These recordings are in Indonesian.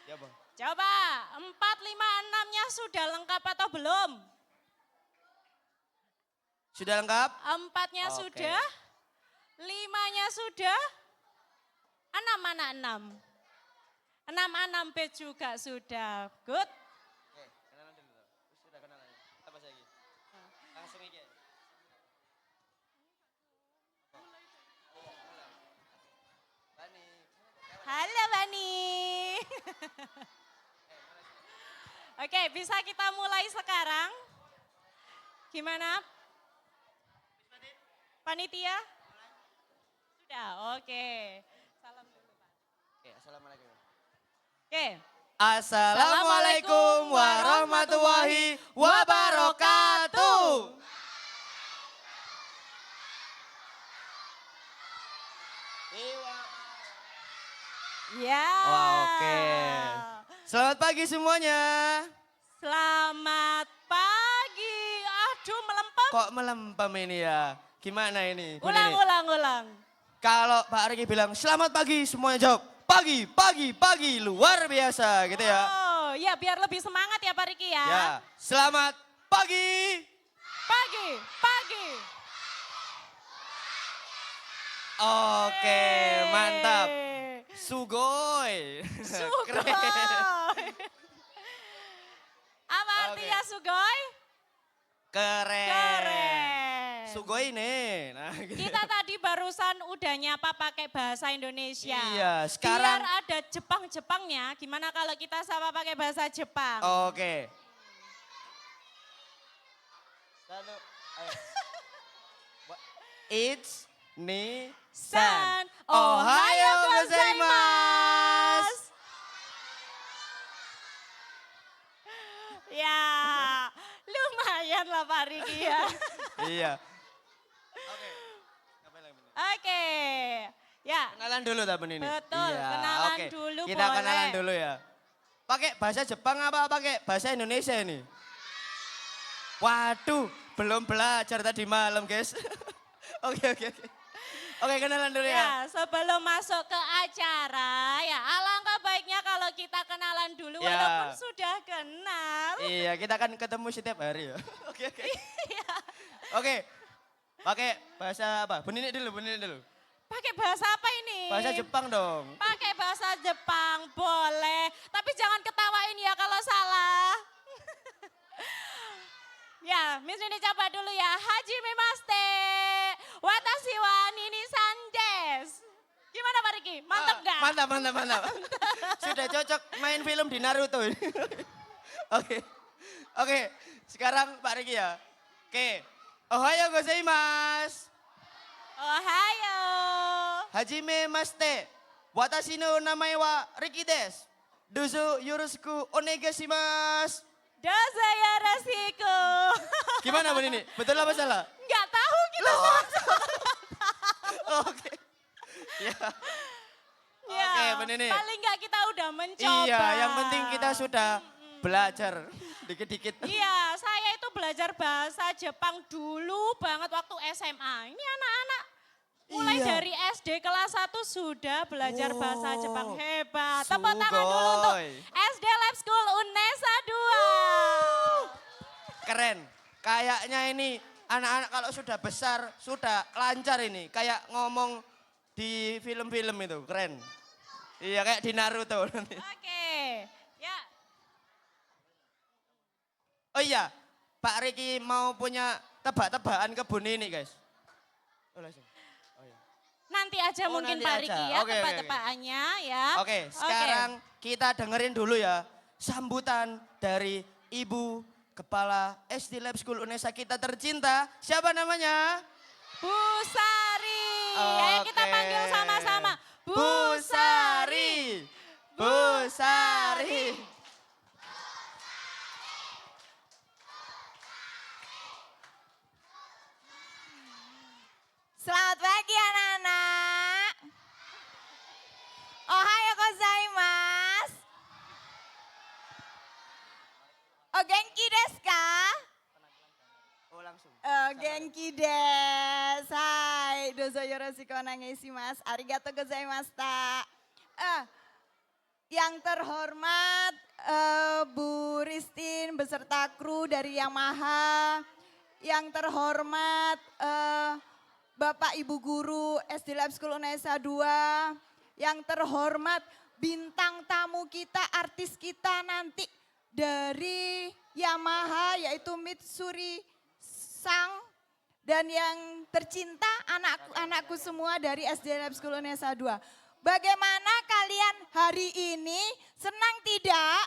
Ya, Bang. Coba 4, 5, 6-nya sudah lengkap atau belum? Sudah lengkap? 4-nya Oke. sudah, 5-nya sudah, 6 mana 6? 6 B juga sudah. Good. Oke, kenalan dulu. Sudah kenalan. Apa lagi? Langsung aja. Bani. Halo Bani. Oke, bisa kita mulai sekarang? Gimana? Panitia? Sudah, oke. Salam dulu Pak. Oke, assalamualaikum. Oke. Assalamualaikum warahmatullahi wabarakatuh. Ya. Wah, oke. Selamat pagi semuanya. Selamat pagi. Aduh, melempem. Kok melempem ini ya? Gimana ini? Bu Ulang, Nini? ulang. Kalau Pak Riki bilang selamat pagi, semuanya jawab pagi, pagi, pagi, luar biasa gitu ya. Oh, ya biar lebih semangat ya Pak Riki ya. Ya, selamat pagi. Pagi, pagi. Oke, mantap. Yeay. Sugoi. Sugoi. Keren. Apa artinya sugoi? Keren. Keren. Sugoi nih. Nah, gitu. Kita tadi barusan udah nyapa pakai bahasa Indonesia. Iya, sekarang- Biar ada Jepang-Jepangnya, gimana kalau kita sapa pakai bahasa Jepang? Oke. Satu, ayo. It's ni San, san. ohayo gozaimasu. Ya, lumayan lah Pak Riki ya. Iya. Oke. Ngapain lagi, Bu Nini? Oke, ya. Kenalan dulu tak Bu Nini? Betul, Iya, kenalan oke. dulu Kita boleh. kenalan dulu ya. Pakai bahasa Jepang apa pakai bahasa Indonesia ini? Waduh, belum belajar tadi malam guys. Oke. Oke, kenalan dulu ya. Ya, sebelum masuk ke acara, ya alangkah baiknya kalau kita kenalan dulu Ya. walaupun sudah kenal. Iya, kita kan ketemu setiap hari ya. Oke. Iya. Oke. Pakai bahasa apa? Bu Nini dulu. Pakai bahasa apa ini? Bahasa Jepang dong. Pakai bahasa Jepang, boleh. Tapi jangan ketawain ya kalau salah. Ya, Miss Nini coba dulu ya. Hajime maste. Watashi wa Nini san desu. Gimana Pak Riki? Mantap nggak? Mantap. Sudah cocok main film di Naruto ini. Oke. Sekarang Pak Riki ya. Oke. Ohayo gozaimasu. Ohayo. Hajime maste. Watashi no namae wa Riki desu. Dozo yoroshiku onegaishimasu. Dosa ya rasiku. Gimana Bu Nini? Betul apa salah? Nggak tahu kita Oke. Ya. Ya, Oke, Bu Nini. paling nggak kita udah mencoba. Iya, yang penting kita sudah belajar dikit-dikit. Iya, saya itu belajar bahasa Jepang dulu banget waktu SMA. Ini anak-anak mulai Iya. dari SD kelas 1 sudah belajar bahasa Wow. Jepang. Hebat. Tepuk tangan dulu untuk Sugoi. SD Lab School Unesa 2. Keren. Kayaknya ini anak-anak kalau sudah besar, sudah lancar ini. Kayak ngomong di film-film itu, keren. Iya, kayak di Naruto nanti. Oke, ya. Oh iya, Pak Riki mau punya tebak-tebakan ke Bu Nini, guys. Oh, langsung. Oh, iya. Nanti aja Oh, mungkin nanti Pak aja. Riki ya, Oke. tebak-tebakannya ya. Oke, sekarang kita dengerin dulu ya sambutan dari Ibu Kepala SD Lab School Unesa kita tercinta. Siapa namanya? Bu Sari. Ayo kita Oke. panggil sama-sama. Bu Sari. Bu Sari. Selamat pagi anak-anak. Ohayo gozaimasu. O genki desu ka? Oh, langsung. O genki desu. Hai, dozo yoroshiku onegaishimasu. Arigatou gozaimashita. Yang terhormat Bu Ristin beserta kru dari Yamaha. Yang terhormat Bapak Ibu Guru SD Lab School Unesa 2. Yang terhormat bintang tamu kita, artis kita nanti dari Yamaha yaitu Mitsuri Sang. Dan yang tercinta anak-anakku semua dari SD Lab School Unesa 2. Bagaimana kalian hari ini? Senang tidak?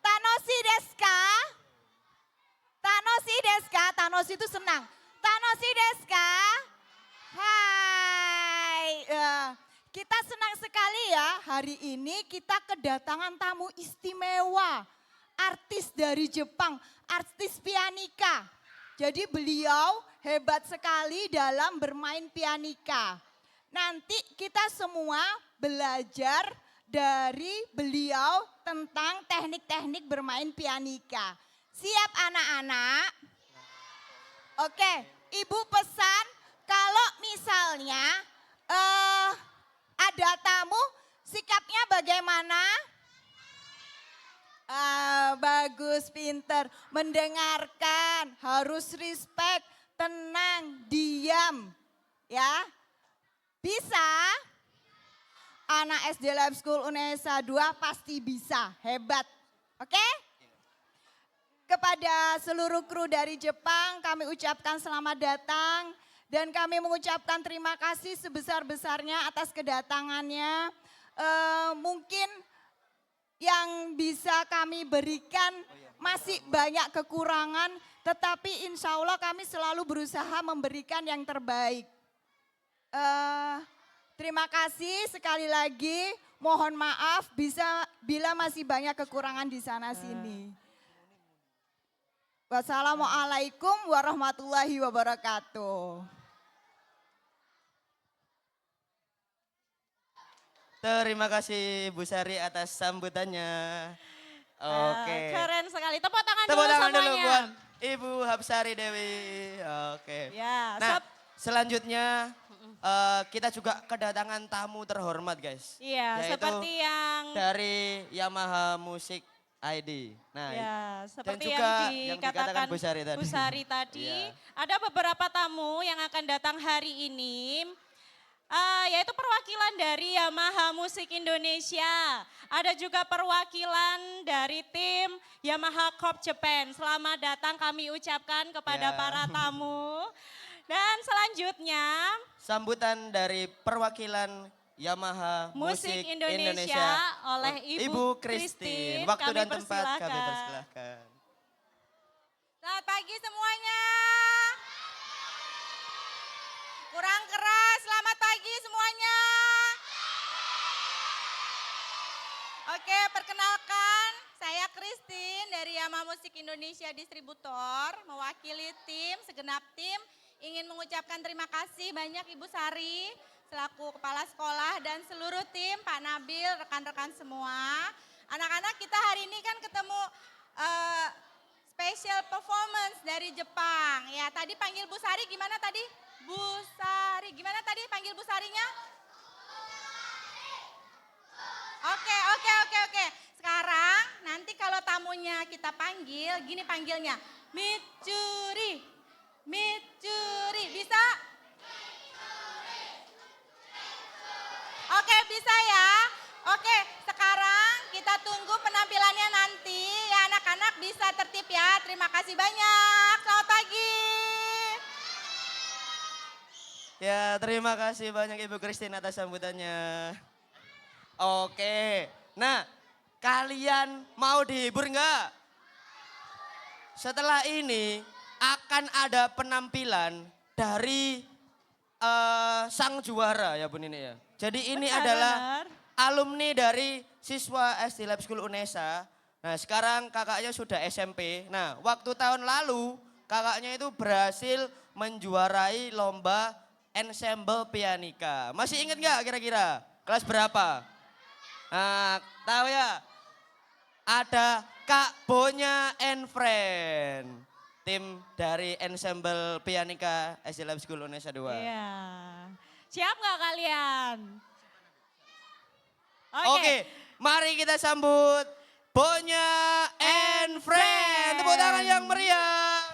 Tanoshi desu ka? Tanoshi desu ka? Tanoshi itu senang. Tanoshi desu ka? Hai. Kita senang sekali ya hari ini kita kedatangan tamu istimewa. Artis dari Jepang, artis pianika. Jadi beliau hebat sekali dalam bermain pianika. Nanti kita semua belajar dari beliau tentang teknik-teknik bermain pianika. Siap anak-anak? Oke, Ibu pesan kalau misalnya ada tamu, sikapnya bagaimana? Bagus, pinter. Mendengarkan, harus respect, tenang, diam. Ya, bisa? Anak SD Lab School Unesa 2 pasti bisa, hebat. Oke? Kepada seluruh kru dari Jepang kami ucapkan selamat datang. Dan kami mengucapkan terima kasih sebesar-besarnya atas kedatangannya. Mungkin yang bisa kami berikan masih banyak kekurangan, tetapi insya Allah kami selalu berusaha memberikan yang terbaik. Terima kasih sekali lagi, mohon maaf bila masih banyak kekurangan di sana sini. Wassalamualaikum warahmatullahi wabarakatuh. Terima kasih Bu Sari atas sambutannya. Oke. Keren sekali. Tepuk tangan Tepuk dulu tangan semuanya. dulu buat Ibu Hapsari Dewi. Oke. Ya, Nah, selanjutnya kita juga kedatangan tamu terhormat guys. iya, Yaitu seperti yang dari Yamaha Music ID. Nah, ya, seperti juga yang dikatakan dikatakan Bu Sari tadi. Bu Sari tadi, Iya. ada beberapa tamu yang akan datang hari ini. Yaitu perwakilan dari Yamaha Musik Indonesia. Ada juga perwakilan dari tim Yamaha Corp Japan. Selamat datang kami ucapkan kepada Ya. para tamu. Dan selanjutnya Sambutan dari perwakilan Yamaha Musik Musik Indonesia oleh Ibu Christine. Waktu Kami dan tempat kami persilahkan. persilahkan. Selamat pagi semuanya. Kurang keras, selamat pagi semuanya. Oke, perkenalkan saya Christine dari Yamaha Musik Indonesia Distributor, mewakili tim, segenap tim, ingin mengucapkan terima kasih banyak Ibu Sari, selaku kepala sekolah dan seluruh tim, Pak Nabil, rekan-rekan semua. Anak-anak kita hari ini kan ketemu special performance dari Jepang. Ya, tadi panggil Bu Sari gimana tadi? Bu Sari, gimana tadi panggil Bu Sarinya? Oke. Sekarang nanti kalau tamunya kita panggil, gini panggilnya. Mitsuri. Bisa? Oke, bisa ya. Oke, sekarang kita tunggu penampilannya nanti. Ya anak-anak bisa tertib ya. Terima kasih banyak. Selamat pagi. Ya, terima kasih banyak Ibu Christine atas sambutannya. Oke, nah kalian mau dihibur nggak? Setelah ini akan ada penampilan dari sang juara ya Bu Nini ya. Jadi ini Benar, adalah benar. alumni dari siswa SD Lab School Unesa. Nah sekarang kakaknya sudah SMP. Nah waktu tahun lalu kakaknya itu berhasil menjuarai lomba ensemble pianika. Masih ingat nggak kira-kira? Kelas berapa? Nah, tahu ya? Ada Kak Bonya and Friend. Tim dari ensemble pianika SD Lab School Unesa 2. Iya. Siap nggak kalian? Oke, mari kita sambut Bonya and Friend. Tepuk tangan yang meriah.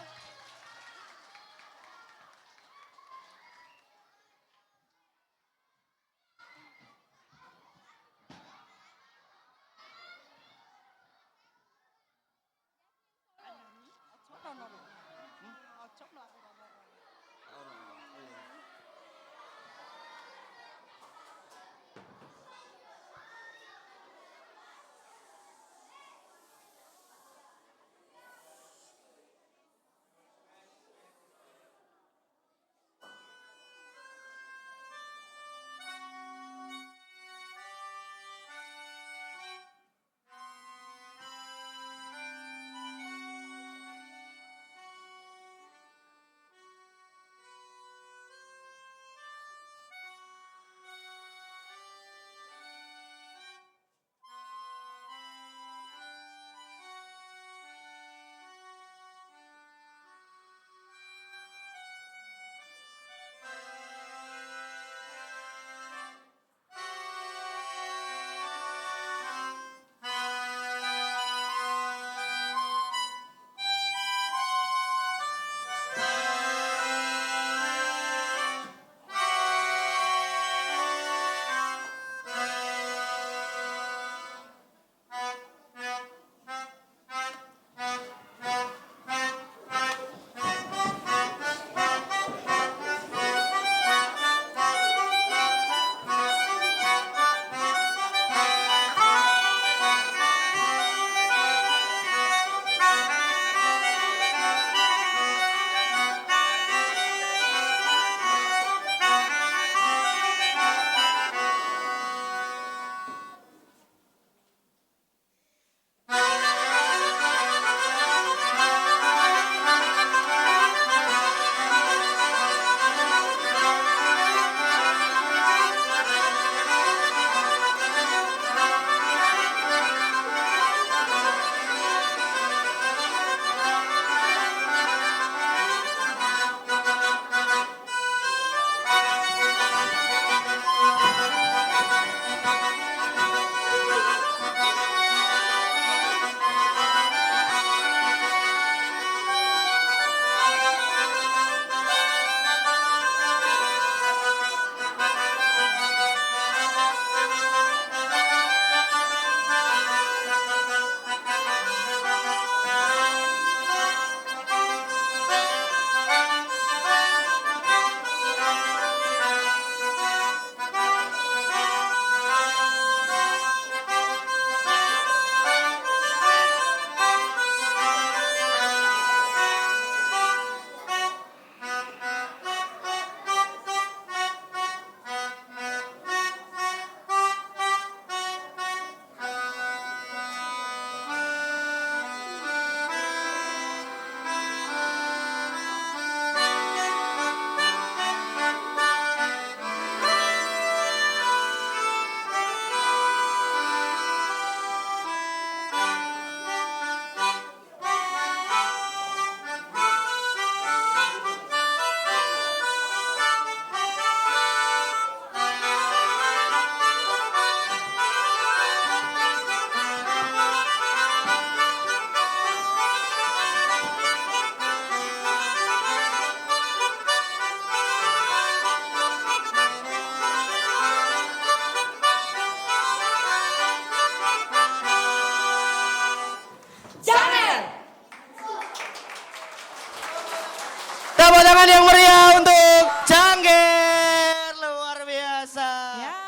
Tepuk tangan yang meriah untuk Jangger. Luar biasa. Ya.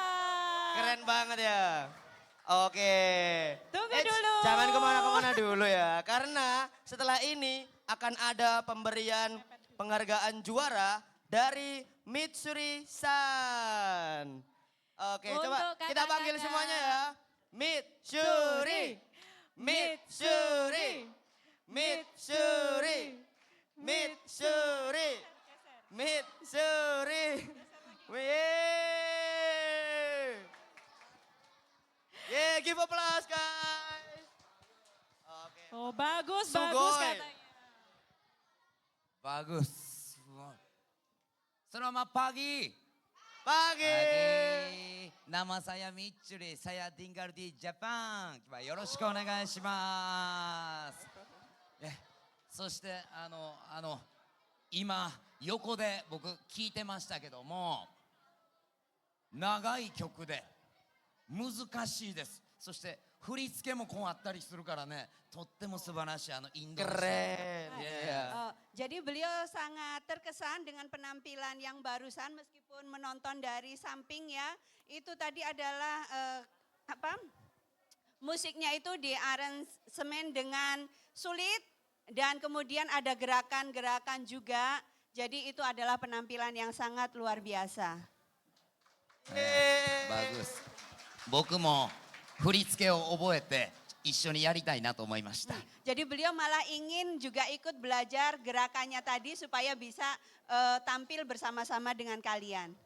Keren banget ya. Oke. Tunggu dulu. Jangan kemana-kemana dulu ya. Karena setelah ini akan ada pemberian penghargaan juara dari Mitsuri San. Oke, Untuk coba kita panggil kakak-kakak. semuanya ya. Mitsuri. Mitsuri. Mitsuri. Mitsuri. Mitsuri. Yeay. Yeah, give applause guys. Oke. Oh bagus, Sugoi. bagus katanya. Bagus. Selamat pagi. Pagi. Pagi. nama saya Mitsuri, saya tinggal di Jepang. Coba yoroshiku onegai shimasu. そして今横で僕聞いてましたけども、長い曲で難しいです。そして振り付けもこうあったりするからね、とっても素晴らしいインドネシア。 Keren. Iya. Iya. Jadi beliau sangat terkesan dengan penampilan yang barusan meskipun menonton dari samping ya. Itu tadi adalah musiknya itu di aransemen dengan sulit dan kemudian ada gerakan-gerakan juga. Jadi itu adalah penampilan yang sangat luar biasa. Bagus. 僕も振り付けを覚えて一緒にやりたいなと思いました。 Jadi beliau malah ingin juga ikut belajar gerakannya tadi supaya bisa tampil bersama-sama dengan kalian.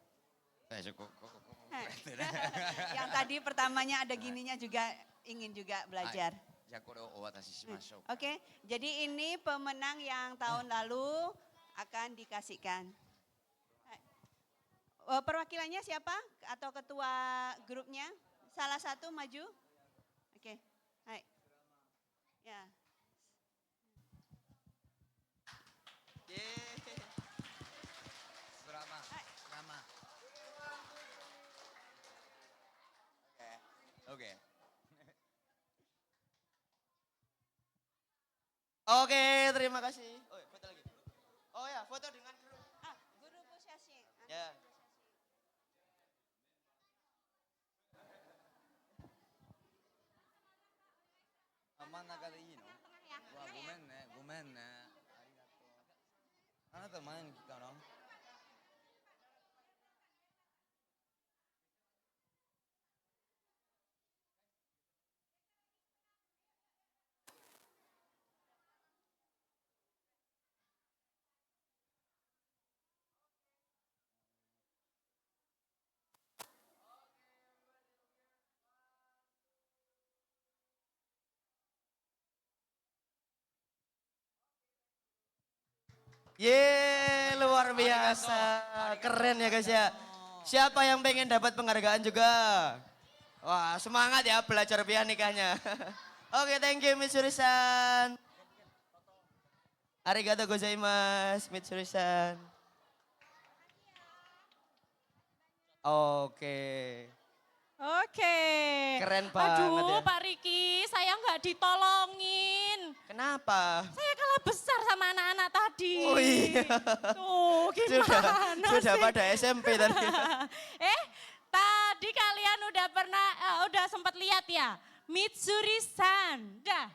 Yang tadi pertamanya ada gininya juga ingin juga belajar. じゃあこれをお渡ししましょう。 Oke, jadi ini pemenang yang tahun lalu akan dikasihkan. Perwakilannya siapa? Atau ketua grupnya? Salah satu maju. Oke, hai. Ya. Selamat. Selamat. Oke. Oke, terima kasih. Oh, ya, foto lagi. Oh ya, foto dengan grup. Guru Pusyashi. Ya. Ah, 真ん中でいいの？わ、ごめんね、ごめんね。ありがとう。あなた前に来たの？ Ye, luar biasa. Keren ya guys ya. Siapa yang pengen dapat penghargaan juga? Wah, semangat ya belajar pianikanya. Oke, thank you Mitsuri-san. Arigato gozaimasu, Mitsuri-san. Oke. Oke. Keren banget Aduh ya. Pak Riki, saya nggak ditolongin. Kenapa? Saya kalah besar sama anak-anak tadi. Oh iya. Tuh gimana Sudah sih? pada SMP tadi. Tadi kalian udah sempat lihat ya? Mitsuri-san. Dah.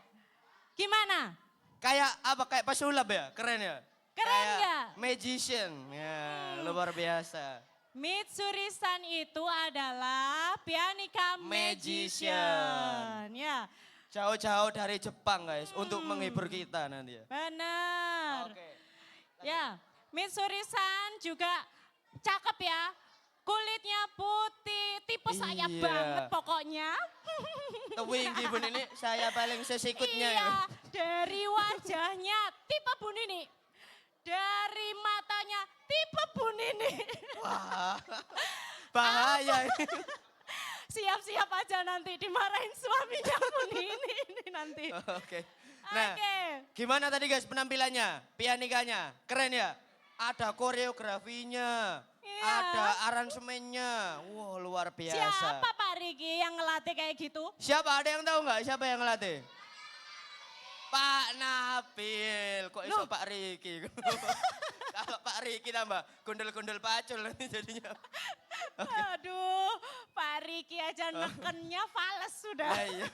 Gimana? Kayak apa? Kayak pesulap ya? Keren ya? Keren Kayak nggak? magician. Ya, luar biasa. Mitsuri-san itu adalah pianika magician. Ya, Jauh-jauh dari Jepang guys, untuk menghibur kita nanti ya. benar. Oke. Ya, Mitsuri-san juga cakep ya. Kulitnya putih, tipe saya Iya. banget pokoknya. Tewinggi Bun ini saya paling sesikutnya ya. Iya, dari wajahnya tipe Bu Nini. Dari matanya tipe Bu Nini. Wah, bahaya ini. Siap-siap aja nanti dimarahin suaminya Bu Nini ini nanti. Oke. Nah, Oke. gimana tadi guys penampilannya, pianikanya? Keren ya? Ada koreografinya, Iya. ada aransemennya. Wah, luar biasa. Siapa Pak Riki yang ngelatih kayak gitu? Siapa? Ada yang tahu nggak siapa yang ngelatih? Pak Nabil. Kok iso Pak Riki? Kalau Pak Riki tambah gundel-gundel pacul nanti jadinya. Aduh, Pak Riki aja nekennya fales sudah. Nah, iya.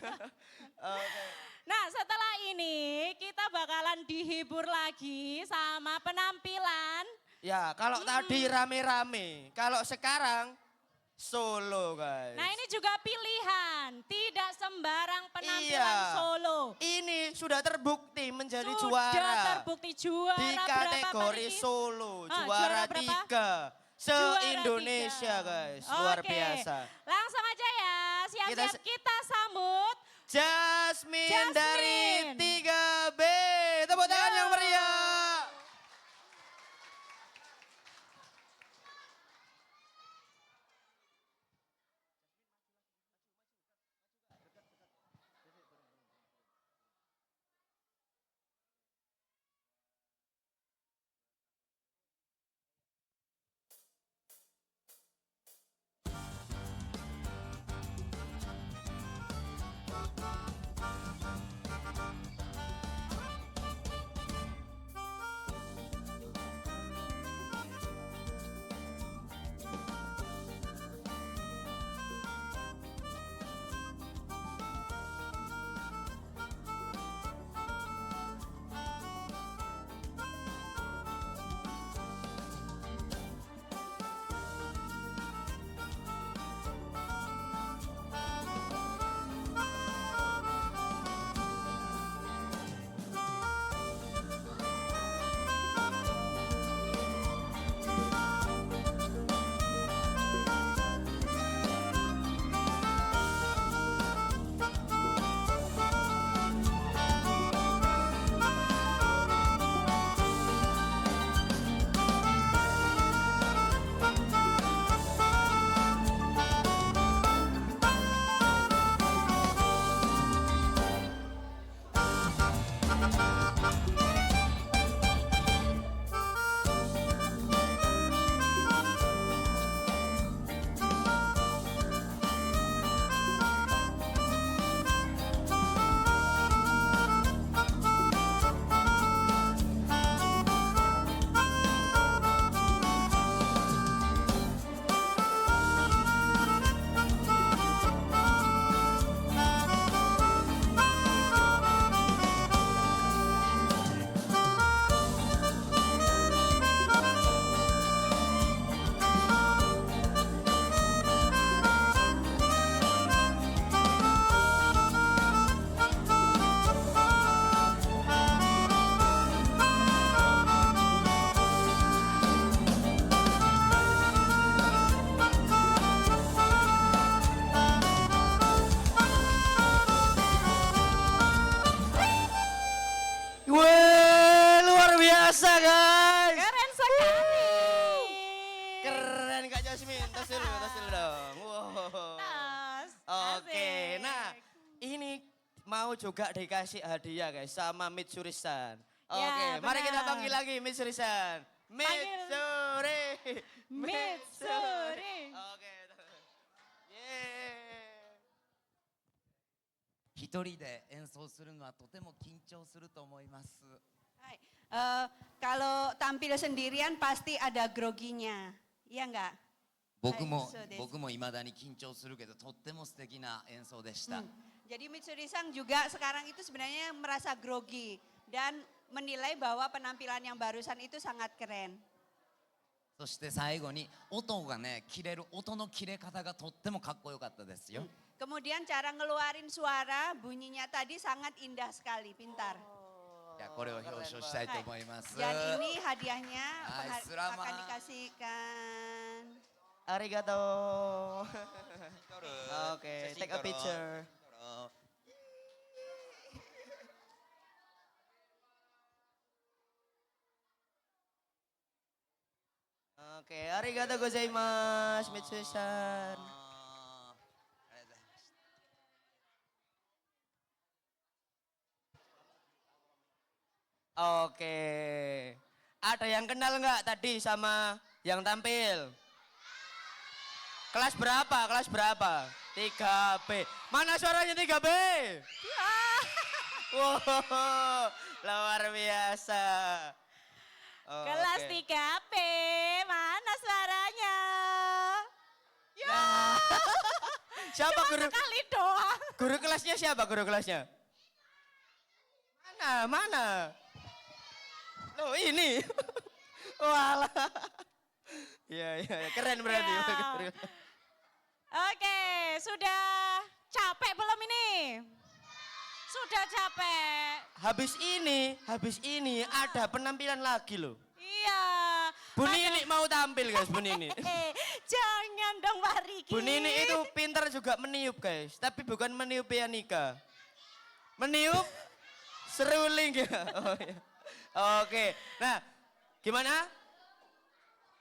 Oke. Nah setelah ini kita bakalan dihibur lagi sama penampilan. Ya, kalau tadi rame-rame, kalau sekarang solo guys. Nah ini juga pilihan, tidak sembarang penampilan Iya. solo. Ini sudah terbukti menjadi Sudah juara. terbukti juara Di berapa, Pak kategori Riki? solo, Ah, juara juara berapa? 3. Juara Se-Indonesia 3. guys, luar Oke, biasa. Langsung aja ya, siap-siap Kita kita sambut. Jasmine dari Jasmine. 3B. Tepuk tangan yang meriah. mau juga dikasih hadiah guys sama Mitsuri-san. Oke, Ya, mari kita benar. panggil lagi Mitsuri-san. Mitsuri. Mitsuri. Oke. Yeay. 一人で演奏するのはとても緊張すると思います。 Hai. Kalau tampil sendirian pasti ada groginya, iya enggak? 僕もそうです。僕も未だに緊張するけどとっても素敵な演奏でした。 Jadi Mitsuri-san juga sekarang itu sebenarnya merasa grogi dan menilai bahwa penampilan yang barusan itu sangat keren. そして最後に音がね切れる音の切れ方がとってもかっこよかったですよ。 Kemudian cara ngeluarin suara bunyinya tadi sangat indah sekali, pintar. じゃあこれを表彰したいと思います。 Dan ini hadiahnya Hai, selamat. akan dikasihkan. Arigato. Oke, take a picture. Oke, arigato gozaimasu, Mitsuri-san. ありがとうございました。 Oke. Ada yang kenal nggak tadi sama yang tampil? Kelas berapa? Kelas berapa? 3B. Mana suaranya 3B? Wow, luar biasa. Kelas Oke. 3B, mana suaranya? Nah. Siapa guru? Sekali doang. Guru kelasnya siapa guru kelasnya? Mana? Mana? Loh ini. Walah. Iya, keren berarti. Ya. Oke, sudah capek belum ini? Sudah capek. Habis ini ada penampilan lagi loh. Iya. Bu Nini mau tampil guys, Bu Nini. Jangan dong Pak Riki. Bu Nini itu pintar juga meniup guys, tapi bukan meniup pianika. Meniup seruling ya. Oh, iya. Oke, nah gimana?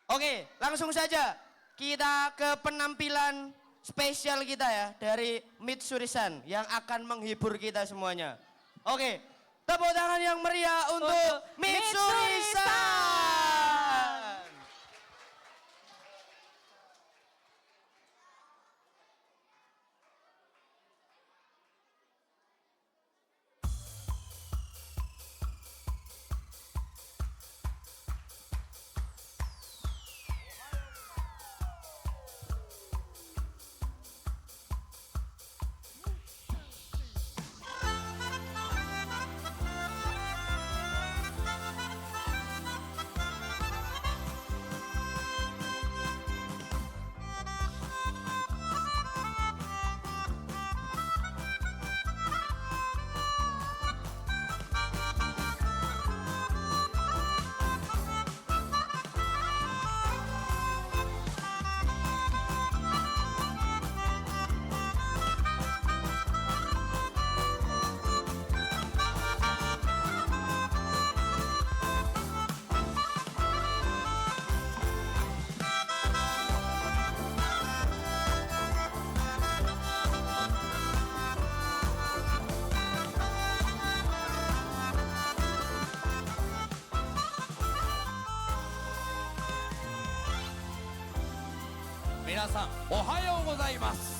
Oke, langsung saja kita ke penampilan spesial kita ya dari Mitsuri-san yang akan menghibur kita semuanya. Oke, tepuk tangan yang meriah untuk Mitsuri-san.皆さんおはようございます。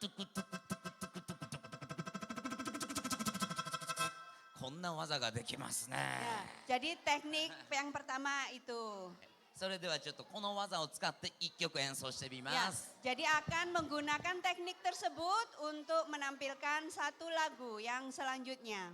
トゥクトゥクトゥクトゥクトゥクトゥクこんな技ができますね。 Ya, jadi teknik yang pertama itu. それではちょっとこの技を使って一曲演奏してみま Ya, す。 jadi akan menggunakan teknik tersebut untuk menampilkan satu lagu yang selanjutnya.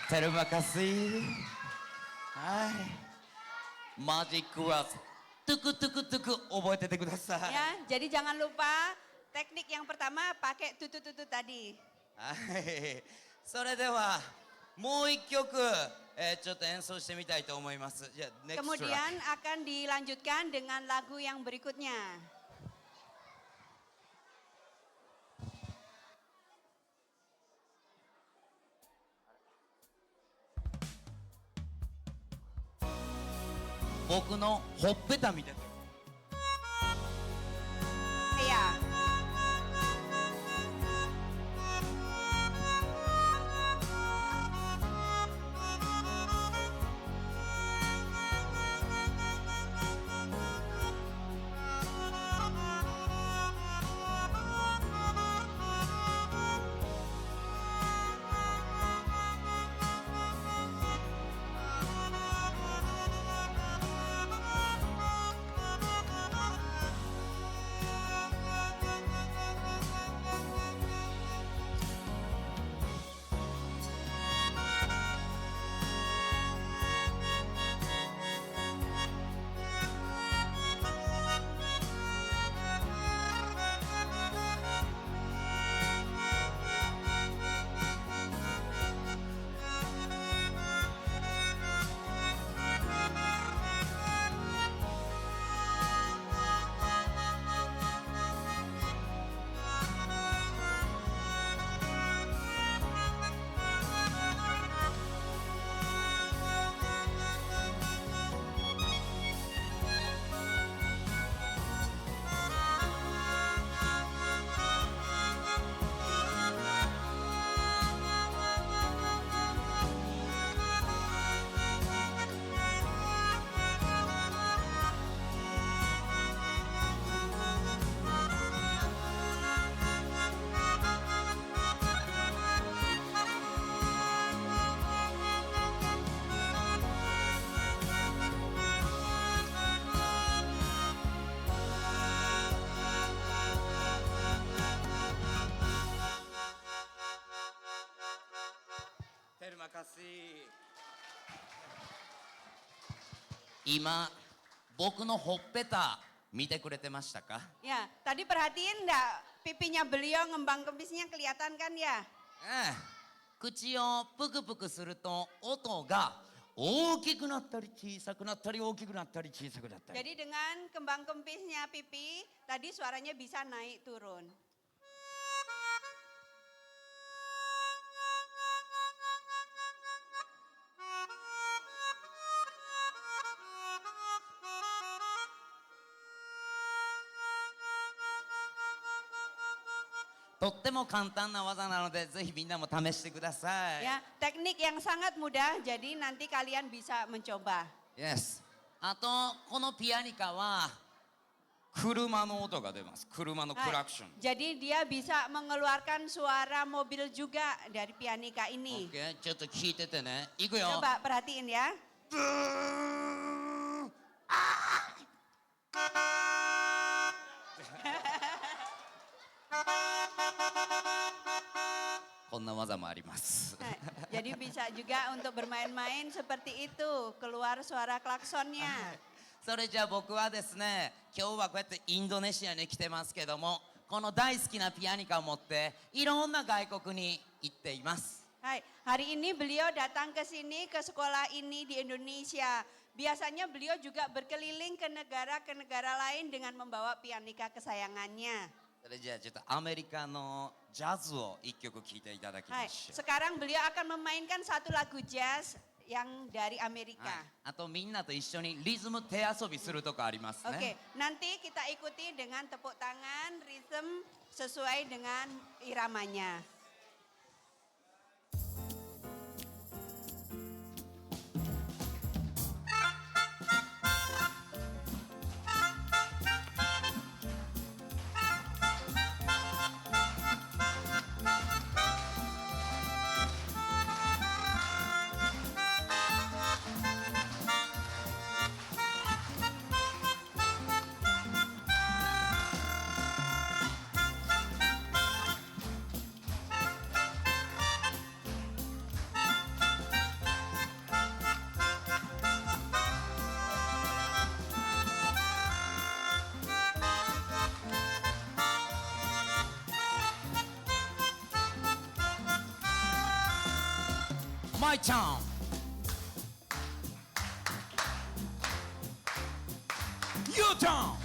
Terima kasih. Hai. Magic Cross. Tuku tuku tuku. 覚えててください。 Ya, jadi jangan lupa teknik yang pertama pakai tutu-tutu tadi. はい。それではもう一曲、ちょっと演奏してみたいと思います。じゃあ next Kemudian track. akan dilanjutkan dengan lagu yang berikutnya. Boku no ほっぺたみたいな。 Iya. 今僕のほっぺた見てくれてましたか？ Ya, tadi perhatiin enggak pipinya beliau ngembang kempisnya kelihatan kan ya? 口をぷくぷくすると音が大きくなったり小さくなったり大きくなったり小さくなったり。 Jadi dengan kembang kempisnya pipi, tadi suaranya bisa naik turun. To とっても簡単な技なのでぜひみんなも試してください。 Ya, teknik yang sangat mudah, jadi nanti kalian bisa mencoba. Yes。あとこのピアニカは車の音が出ます。車のクラクション。 Jadi dia bisa mengeluarkan suara mobil juga dari pianika ini. OK、ちょっと聞いててね。いくよ。 Coba perhatiin ya. こんな技もあります。 Nah, jadi bisa juga untuk bermain-main seperti itu, keluar suara klaksonnya. それじゃあ僕はですね、今日はこうやってインドネシアに来てますけども、この大好きなピアニカを持っていろんな外国に行っています。 Hai, hari ini beliau datang ke sini ke sekolah ini di Indonesia. Biasanya beliau juga berkeliling ke negara lain dengan membawa pianika kesayangannya. それじゃあちょっとアメリカのジャズを一曲聴いていただきま Hai, しょう。 sekarang beliau akan memainkan satu lagu jazz yang dari はい Amerika. あとみんなと一緒にリズム手遊びするとこありますね。 Oke, nanti kita ikuti dengan tepuk tangan, rhythm sesuai dengan iramanya. My turn. Your turn.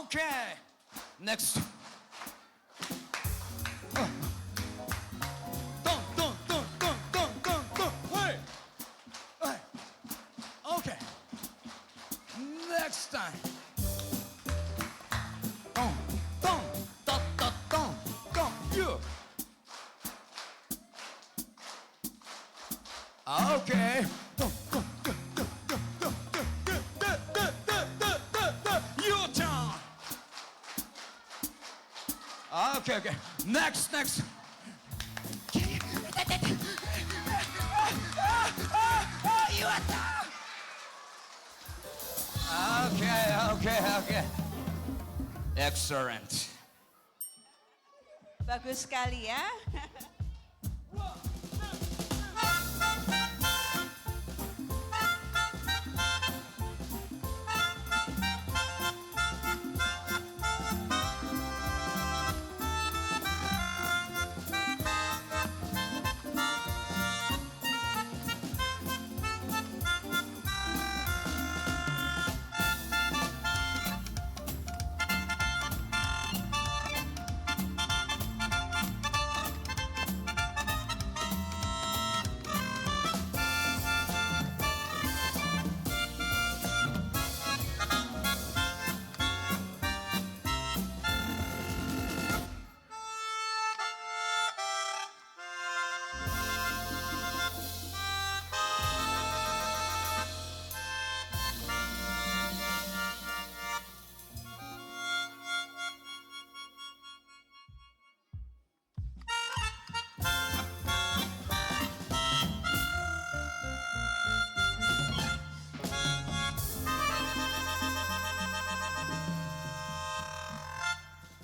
Okay. Next. Dun, dun, dun, dun, dun, dun, dun. Hey. Hey. Okay. Next time. Dun, dun, dun, dun, dun, dun. You. Okay. Your turn. Okay, okay. Next, next. Your turn. Okay, okay, okay. Excellent. Bagus sekali ya.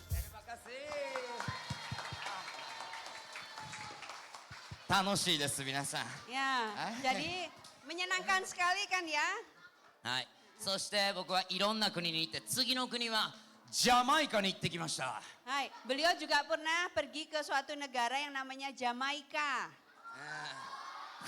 Terima kasih. 楽しいです皆さん。 Ya, Ah. jadi Menyenangkan sekali kan ya? はい。そして僕はいろんな国に行って、次の国はジャマイカに行ってきました。 Hai, beliau juga pernah pergi ke suatu negara yang namanya Jamaika.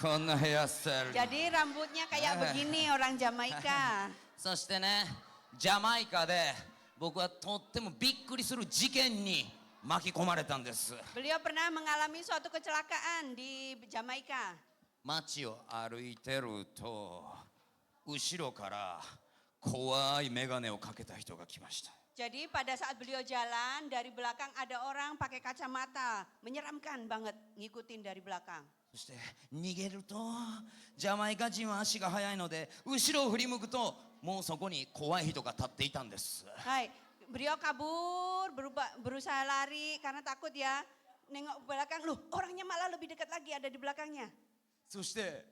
こんなヘアスタイル。 Jadi rambutnya kayak begini orang Jamaika. そしてね、ジャマイカで僕はとってもびっくりする事件に巻き込まれたんです。 Beliau pernah mengalami suatu kecelakaan di Jamaika. 街を歩いてると、後ろから怖い眼鏡をかけた人が来ました。 Jadi pada saat beliau jalan, dari belakang ada orang pakai kacamata. Menyeramkan banget ngikutin dari belakang. そして逃げると、ジャマイカ人は足が速いので、後ろを振り向くと、もうそこに怖い人が立っていたんです。 Hai, beliau kabur, berusaha lari karena takut ya. Nengok ke belakang, loh orangnya malah lebih dekat lagi ada di belakangnya. そして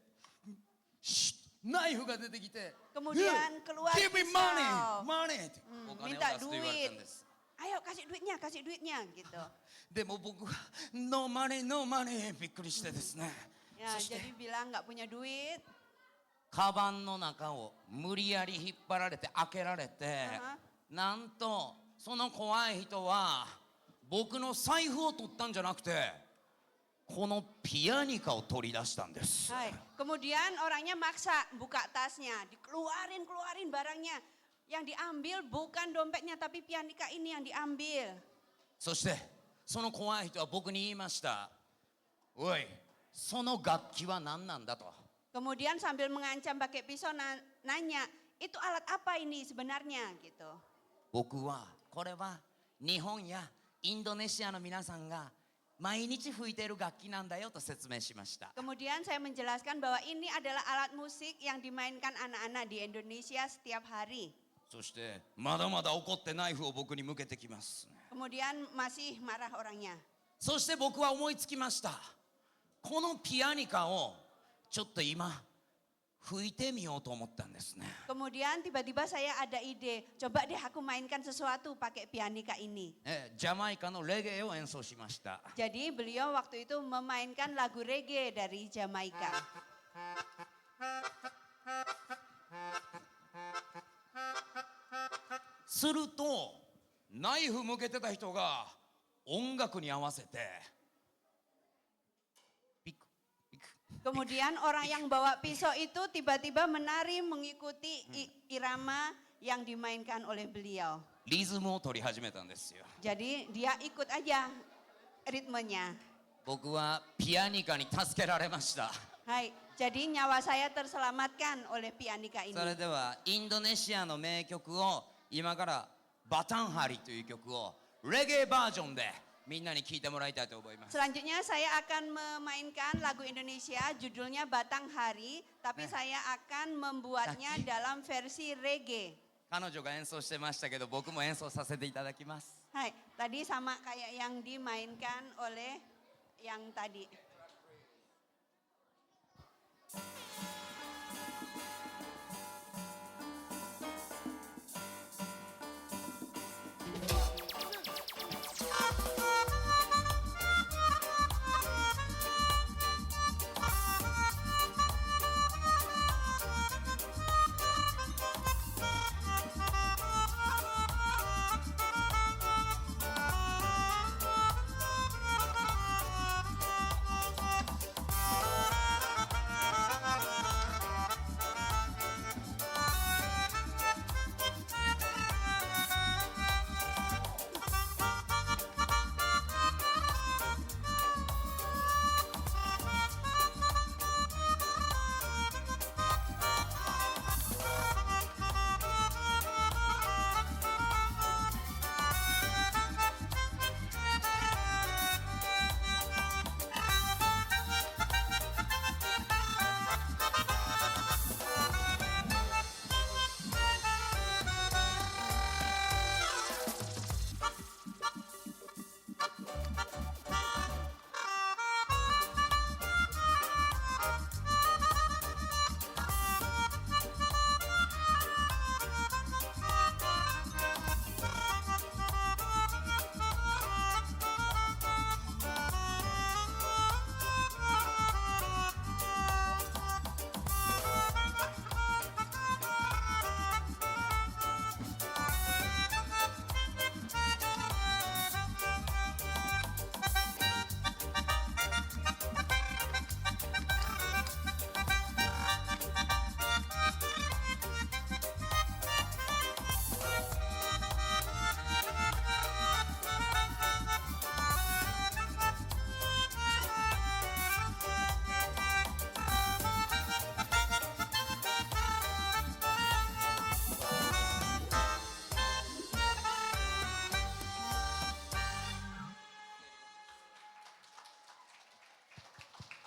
ナイフが出てきて、 Kemudian keluar Give me pisau. money, money ってお金を minta 出すと言われたんです。 Ayo kasih duitnya gitu. でも僕はノーマネーノーマネーびっくりしてですね。 Ya, そして jadi bilang nggak punya duit. カバンの中を無理やり引っ張られて開けられて、なんとその怖い人は僕の財布を取ったんじゃなくて、このピアニカを取り出したんです。 Hai. Kemudian orangnya maksa buka tasnya, dikeluarin barangnya. Yang diambil bukan dompetnya tapi pianika ini yang diambil. そしてその怖い人は僕に言いました。おい、その楽器は何なんだと。 Kemudian sambil mengancam pakai pisau nanya, itu alat apa ini sebenarnya gitu. 僕はこれは日本やインドネシアの皆さんが毎日吹いている楽器なんだよと説明しました。 Kemudian saya menjelaskan bahwa ini adalah alat musik yang dimainkan anak-anak di Indonesia setiap hari. そしてまだまだ怒ってナイフを僕に向けてきます。 Kemudian masih marah orangnya. そして僕は思いつきました。このピアニカをちょっと今吹いてみようと思ったんですね。 Kemudian tiba-tiba saya ada ide, coba deh aku mainkan sesuatu pakai pianika ini. ジャマイカのレゲエを演奏しました。 Jadi beliau waktu itu memainkan lagu reggae dari Jamaika. するとナイフ向けてた人が音楽に合わせてピクピク Kemudian orang yang bawa pisau itu tiba-tiba menari mengikuti irama yang dimainkan oleh beliau. リズムを取り始めたんですよ。 Jadi dia ikut aja ritmenya. 僕はピアニカに助けられました。 Hai, jadi nyawa saya terselamatkan oleh pianika ini. それではインドネシアの名曲を今からバタンハリという曲をレゲエバージョンでみんなに聴いてもらいたいと思います。 Selanjutnya saya akan memainkan lagu Indonesia judulnya Batang Hari, tapi saya akan membuatnya dalam versi reggae. 彼女が演奏してましたけど僕も演奏させていただきます。 Hai, tadi sama kayak yang dimainkan oleh yang tadi.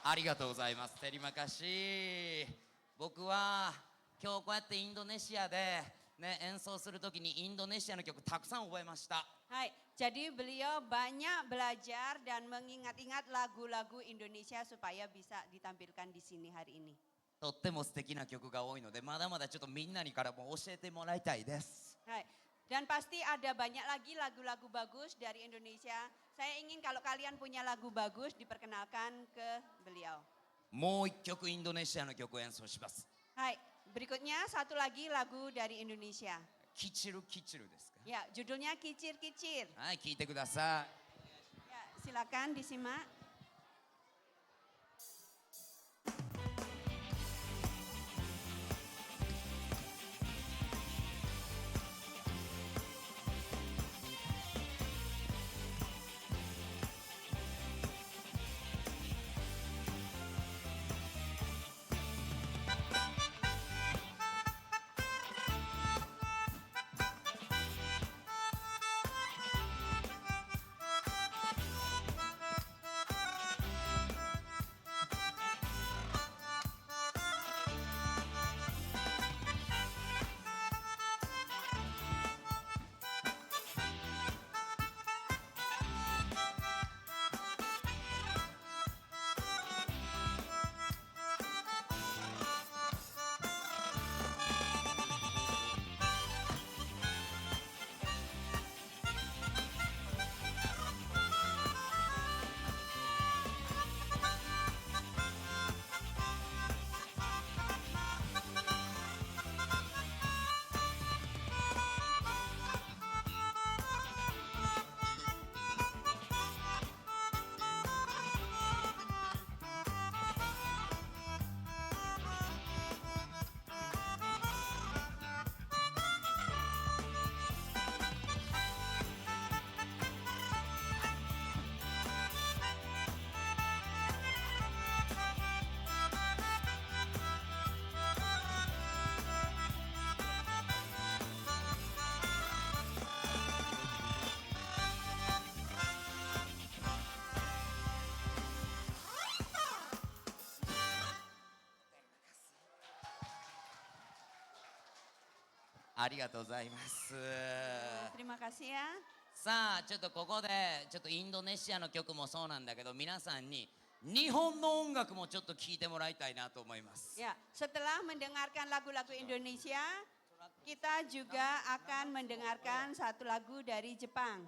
ありがとうございます。テリマカシ。僕は今日こうやってインドネシアで、ね、演奏するときにインドネシアの曲たくさん覚えました。Hai, jadi beliau banyak belajar dan mengingat-ingat lagu-lagu Indonesia supaya bisa ditampilkan di sini hari ini. とっても素敵な曲が多いので、まだまだちょっとみんなにからも教えてもらいたいです。Hai, dan pasti ada banyak lagi lagu-lagu bagus dari Indonesia. Saya ingin kalau kalian punya lagu bagus diperkenalkan ke beliau. もう一曲インドネシアの曲を演奏します。Hai, berikutnya satu lagi lagu dari Indonesia. キチルキチルですか。 Ya, judulnya Kicir-Kicir. はい、聞いてください。 Ya, silakan disimak.ありがとうございます。 Terima kasih ya. さあちょっとここでちょっとインドネシアの曲もそうなんだけど、皆さんに日本の音楽もちょっと聴いてもらいたいなと思います。 Ya, setelah mendengarkan lagu-lagu Indonesia, kita juga akan mendengarkan satu lagu dari Jepang.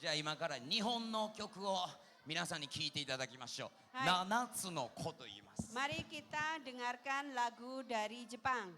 じゃあ今から日本の曲を皆さんに聴いていただきましょう。はい7つの子と言います。 Mari kita dengarkan lagu dari Jepang.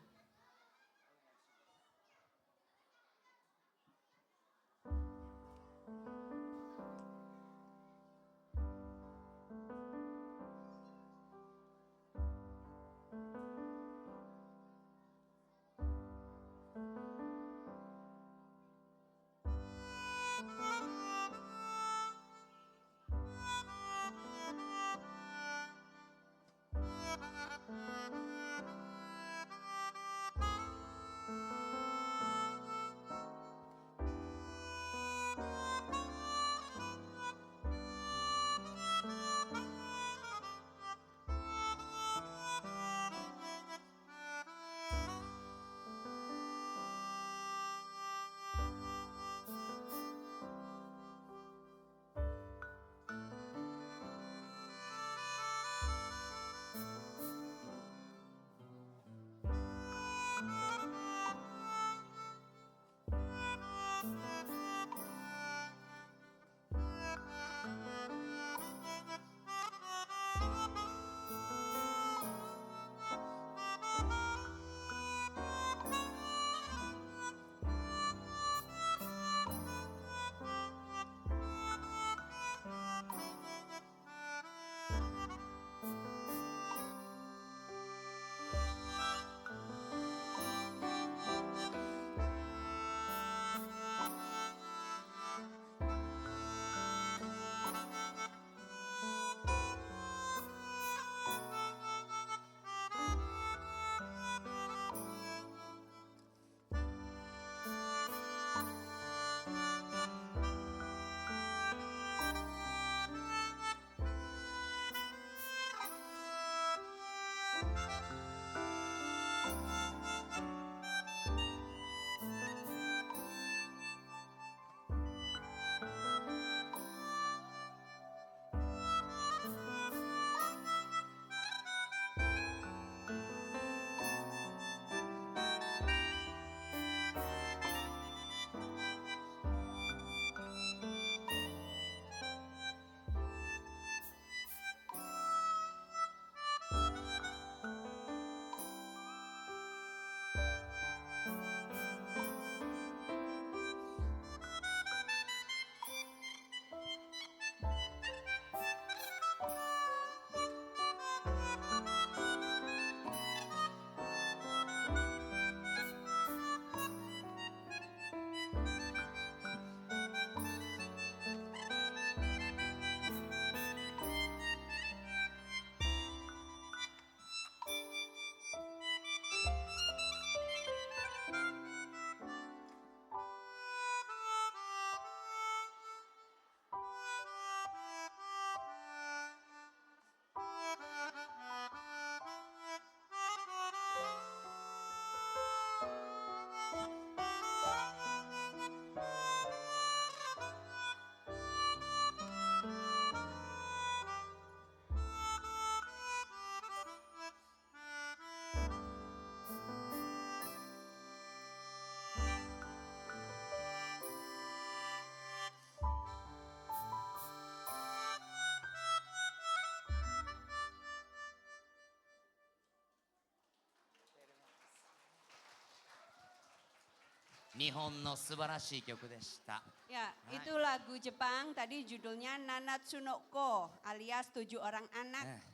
日本の素晴らしい曲でした。 Ya, Hai. itu lagu Jepang tadi judulnya Nanatsu no Ko alias 7 orang anak.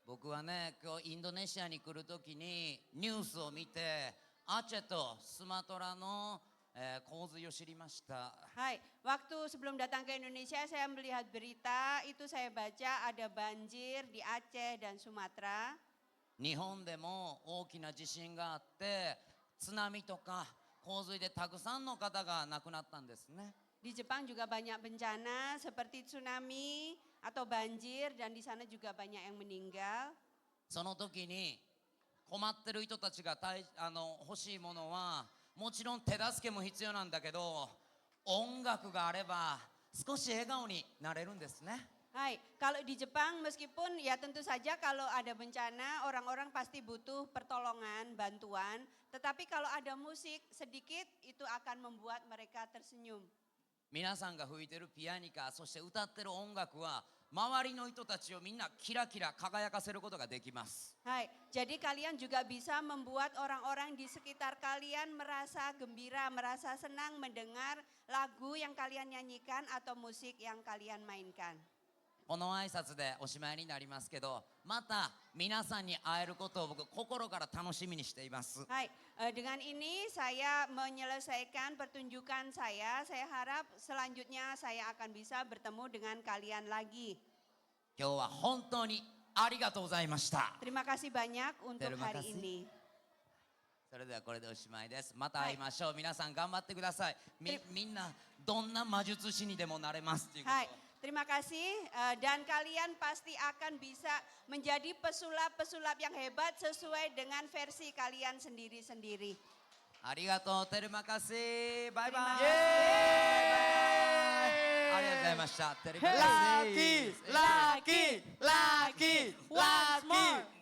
僕はね、今日インドネシアに来るときにニュースを見て、アチェとスマトラの、洪水を知りました。 Hai, waktu sebelum datang ke Indonesia saya melihat berita itu saya baca ada banjir di Aceh dan Sumatera. 日本でも大きな地震があって、津波とか洪水でたくさんの方が亡くなったんですね。 Di Jepang juga banyak bencana seperti tsunami atau banjir dan di sana juga banyak yang meninggal. その時に困ってる人たちが欲しいものはもちろん手助けも必要なんだけど、音楽があれば少し笑顔になれるんですね。 Hai, kalau di Jepang meskipun ya tentu saja kalau ada bencana orang-orang pasti butuh pertolongan, bantuan. Tetapi kalau ada musik sedikit itu akan membuat mereka tersenyum. 皆さんが吹いてるピアニカ、そして歌ってる音楽は周りの人たちをみんなキラキラ輝かせることができます。 Hai, jadi kalian juga bisa membuat orang-orang di sekitar kalian merasa gembira, merasa senang mendengar lagu yang kalian nyanyikan atau musik yang kalian mainkan. この挨拶でおしまいになりますけど、また皆さんに会えることを僕心から楽しみにしています。 Hai, dengan ini saya menyelesaikan pertunjukan saya. Saya harap selanjutnya saya akan bisa bertemu dengan kalian lagi. 今日は本当にありがとうございました。 Terima kasih banyak untuk Terima hari kasih. ini. それではこれでおしまいです。また会いましょう。皆さん頑張ってください。みんなどんな魔術師にでもなれますっていうこと。 Hai, terima kasih dan kalian pasti akan bisa menjadi pesulap-pesulap yang hebat sesuai dengan versi kalian sendiri-sendiri. ありがとう、テルマカシー。バイバイ。 Terima Yeay! ありがとうございました。テルマカシー。 Lagi, lagi, lagi, lagi,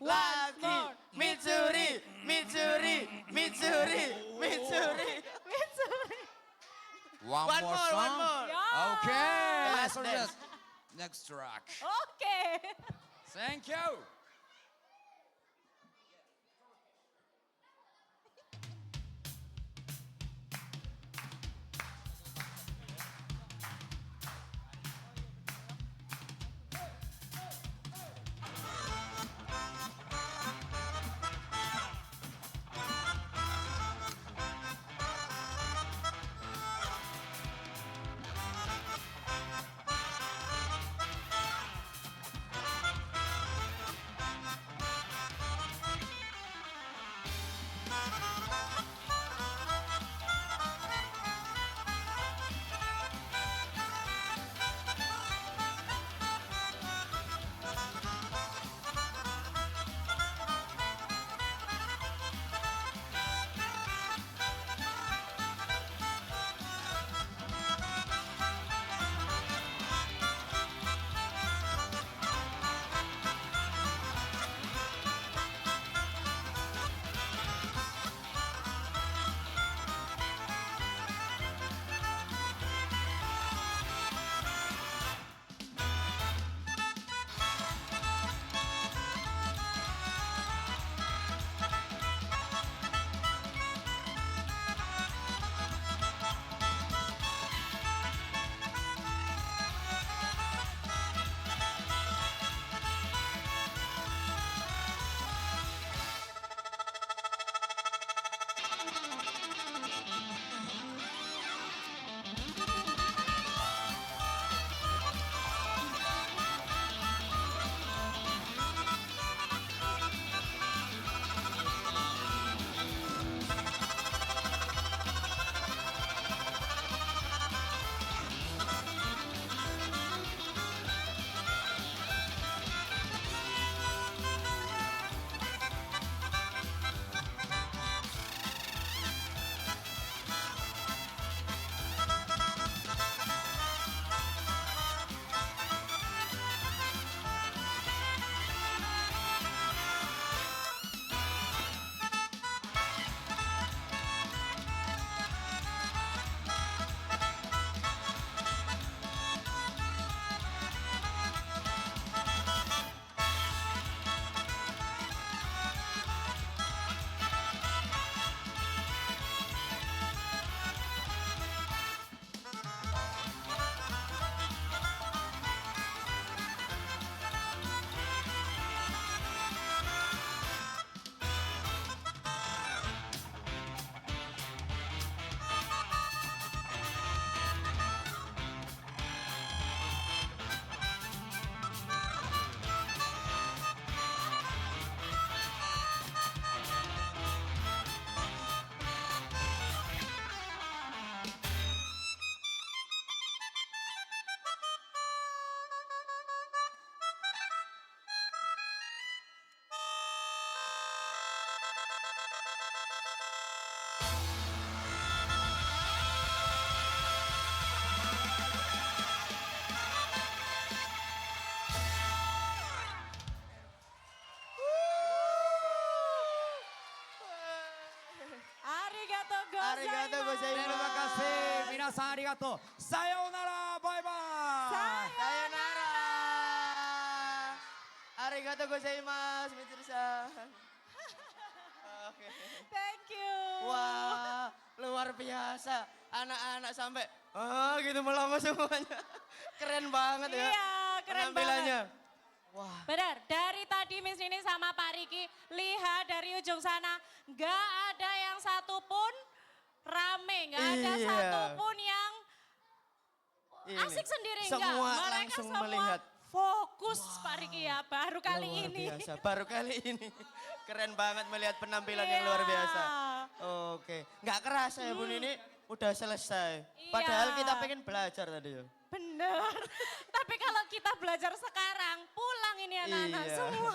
lagi. Mitsuri, Mitsuri, Mitsuri, Mitsuri. One One more more, song. one more. Okay. Last So dance. just next track. Oke. Thank you. Arigato gozaimasu. Terima kasih. Minasan arigato. Sayonara. Bye bye. Sayonara. Arigato gozaimasu, Mitsuru-san. Oke. Thank you. Wah, luar biasa. Anak-anak sampai, gitu melongo semuanya. Keren banget ya. Iya, keren penampilannya. Wah, Benar, dari tadi Miss Nini sama Pak Riki, lihat dari ujung sana, nggak ada yang satupun rame, nggak ada Iya. satupun yang ini. asik sendiri Semua enggak. Mereka langsung semua melihat. fokus Pak Riki ya, baru kali Luar ini. biasa, baru kali ini. Keren banget melihat penampilan yang luar Iya. biasa. Oke, nggak kerasa ya Bu Nini, udah selesai. Iya. Padahal kita pengen belajar tadi ya. Bener, tapi kalau kita belajar sekarang, pulang ini anak-anak Iya. semua.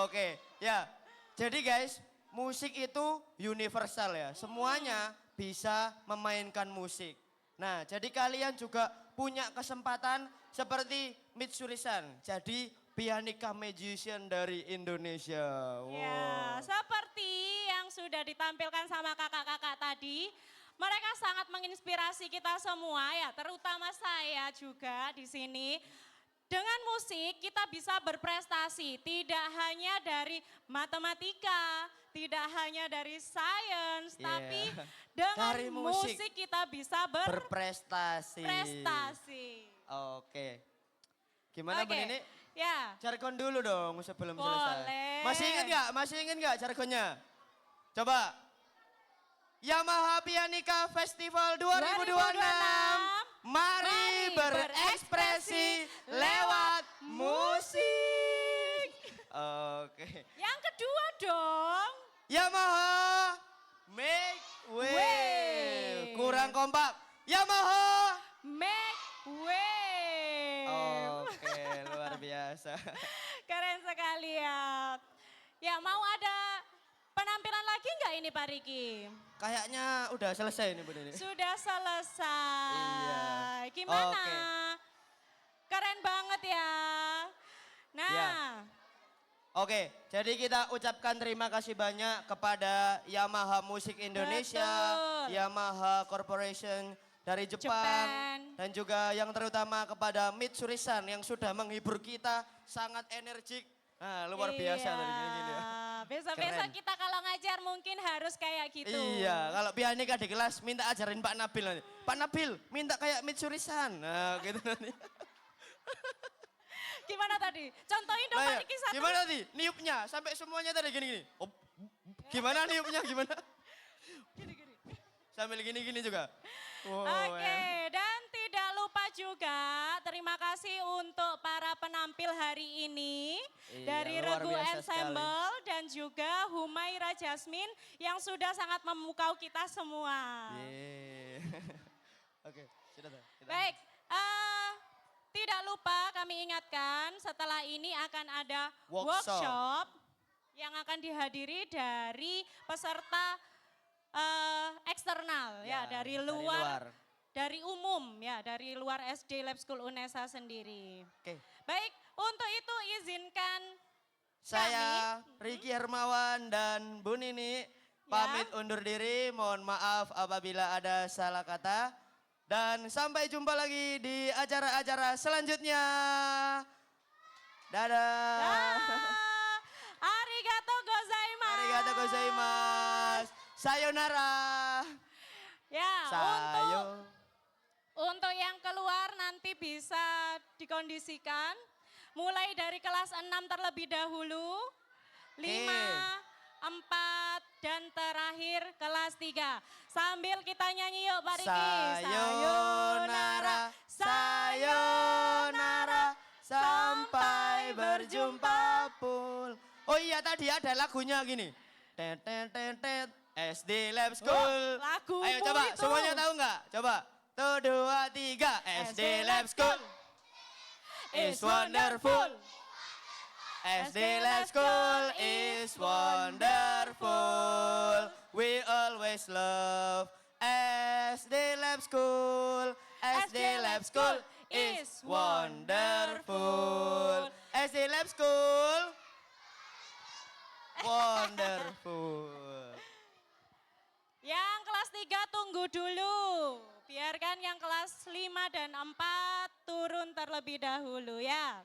Oke, ya. Jadi guys, musik itu universal ya. Semuanya bisa memainkan musik. Nah, jadi kalian juga punya kesempatan seperti Mitsuri-san. Jadi pianika magician dari Indonesia. Ya, seperti yang sudah ditampilkan sama kakak-kakak tadi, mereka sangat menginspirasi kita semua ya, terutama saya juga di sini. Dengan musik kita bisa berprestasi, tidak hanya dari matematika, tidak hanya dari sains, Yeah. tapi dengan Dari musik. musik kita bisa Berprestasi. berprestasi. Oke. Gimana Bu Oke, Nini? ya. Jargon dulu dong sebelum selesai. Boleh. Masih ingat nggak? Masih ingat nggak jargonnya? Coba. Yamaha Pianika Festival 2026. 2026. Mari Mari berekspresi lewat musik. Oke. Yang kedua dong. Yamaha Make Way. Way. Kurang kompak. Yamaha. Make way. Oke, luar biasa. Keren sekali ya. Ya mau ada penampilan lagi nggak ini Pak Riki? Kayaknya udah selesai nih Bu Nini. Sudah selesai. Iya. Gimana? Oke. Keren banget ya. Nah, Ya. Oke, jadi kita ucapkan terima kasih banyak kepada Yamaha Musik Indonesia, Betul. Yamaha Corporation dari Jepang, Jepang. dan juga yang terutama kepada Mitsuri-san yang sudah menghibur kita sangat energik. Nah, luar biasa tadi gini ya. Besok-besok Keren. kita kalau ngajar mungkin harus kayak gitu. Iya, kalau pianika di kelas minta ajarin Pak Nabil nanti. Pak Nabil, minta kayak Mitsuri-san. Nah, gitu nanti. Gimana tadi? Contohin dong Nah, Pak ya, Riki satu. gimana tadi? Niupnya sampai semuanya tadi gini-gini. Oh, gimana niupnya gimana? Gini-gini. Sambil gini-gini juga. Wow, Oke, ya. dan tidak lupa juga terima kasih untuk para penampil hari ini Iya, dari luar Regu biasa Ensemble dan juga Humaira Jasmine yang sudah sangat memukau kita semua. Yeay. Oke, sudah tuh. Kita- Baik, tidak lupa kami ingatkan setelah ini akan ada Workshop. workshop yang akan dihadiri dari peserta eksternal ya, dari luar. Dari umum ya, dari luar SD Lab School UNESA sendiri. Oke, Baik, untuk itu izinkan saya Riki Hermawan dan Bu Nini pamit undur diri. Mohon maaf apabila ada salah kata. Dan sampai jumpa lagi di acara-acara selanjutnya. Dadah. Arigato gozaimasu. Arigato gozaimasu. Sayonara. Ya, Sayo. untuk yang keluar nanti bisa dikondisikan. Mulai dari kelas 6 terlebih dahulu. 5, 4, dan terakhir kelas 3. Sambil kita nyanyi yuk Pak Riki. Sayonara, sayonara, sampai berjumpa pul. Oh iya tadi ada lagunya gini. Tet tet tet tet, SD Lab School. Oh, lagumu Ayo coba itu. semuanya tahu nggak? Coba. 1, 2, 3, SD Lab School. Is wonderful. SD Lab School is wonderful. We always love SD Lab School. SD Lab School is wonderful. SD Lab School. Wonderful. Yang kelas 3 tunggu dulu. Biarkan yang kelas 5 dan 4 turun terlebih dahulu ya.